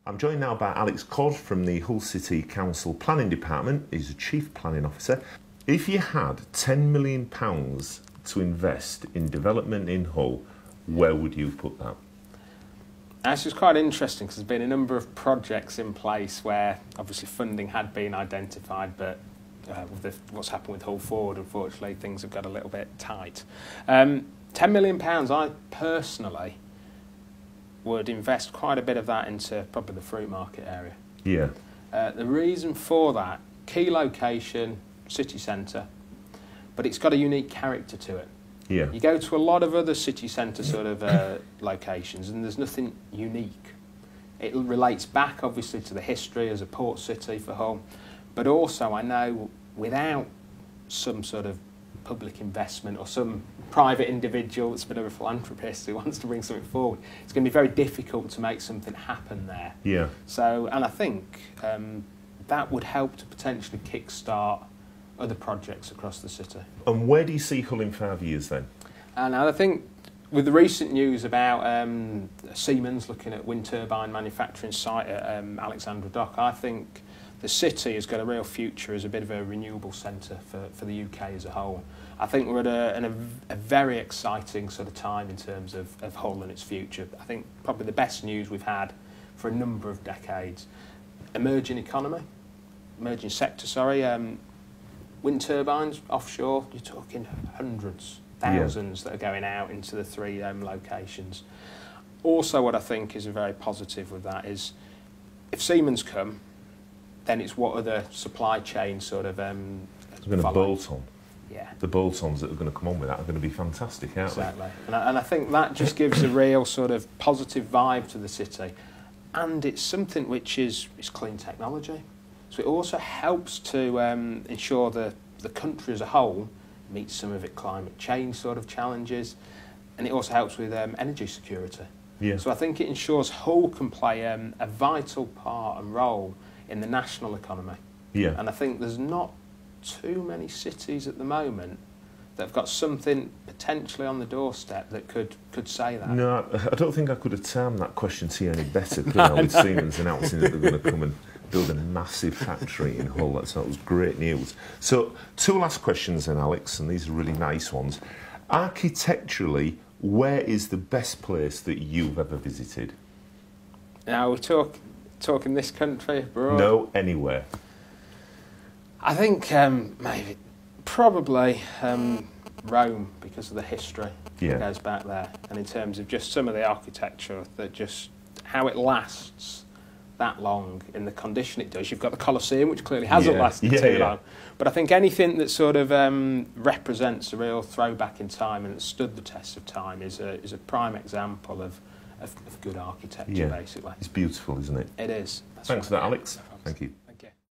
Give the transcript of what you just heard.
I'm joined now by Alex Codd from the Hull City Council Planning Department. He's a Chief Planning Officer. If you had £10 million to invest in development in Hull, where would you put that? Actually, it's quite interesting because there's been a number of projects in place where obviously funding had been identified, but with what's happened with Hull Forward, unfortunately, things have got a little bit tight. £10 million, I personally would invest quite a bit of that into probably the fruit market area. Yeah. The reason for that, key location, city centre, but it's got a unique character to it. Yeah. You go to a lot of other city centre sort of locations and there's nothing unique. It relates back obviously to the history as a port city for Hull, but also I know without some sort of public investment or some private individual that's a bit of a philanthropist who wants to bring something forward, it's going to be very difficult to make something happen there. Yeah. So, and I think that would help to potentially kickstart other projects across the city. And where do you see Hull in 5 years then? And I think with the recent news about Siemens looking at wind turbine manufacturing site at Alexandra Dock, I think the city has got a real future as a bit of a renewable centre for the UK as a whole. I think we're at a very exciting sort of time in terms of Hull and its future. I think probably the best news we've had for a number of decades. Emerging sector, wind turbines offshore, you're talking hundreds, thousands that are going out into the three locations. Also what I think is very positive with that is if Siemens come, then it's what other supply chain sort of going to bolt on. Yeah. The bolt-ons that are going to come on with that are going to be fantastic, aren't exactly. And I think that just gives a real sort of positive vibe to the city. And it's something which is clean technology. So it also helps to ensure that the country as a whole meets some of its climate change sort of challenges. And it also helps with energy security. Yeah. So I think it ensures Hull can play a vital part and role in the national economy. Yeah. And I think there's not too many cities at the moment that have got something potentially on the doorstep that could say that. No, I don't think I could have timed that question to you any better, could I, with Siemens announcing that they're going to come and build a massive factory in Hull. That was great news. So, two last questions then, Alex, and these are really nice ones. Architecturally, where is the best place that you've ever visited? Now, we're talking this country, abroad? No, anywhere. I think probably Rome, because of the history that goes back there, and in terms of just some of the architecture, that just how it lasts that long in the condition it does. You've got the Colosseum, which clearly hasn't lasted too long, but I think anything that sort of represents a real throwback in time and that stood the test of time is a prime example of good architecture, basically. It's beautiful, isn't it? It is. Thanks for that, Alex. Thank you.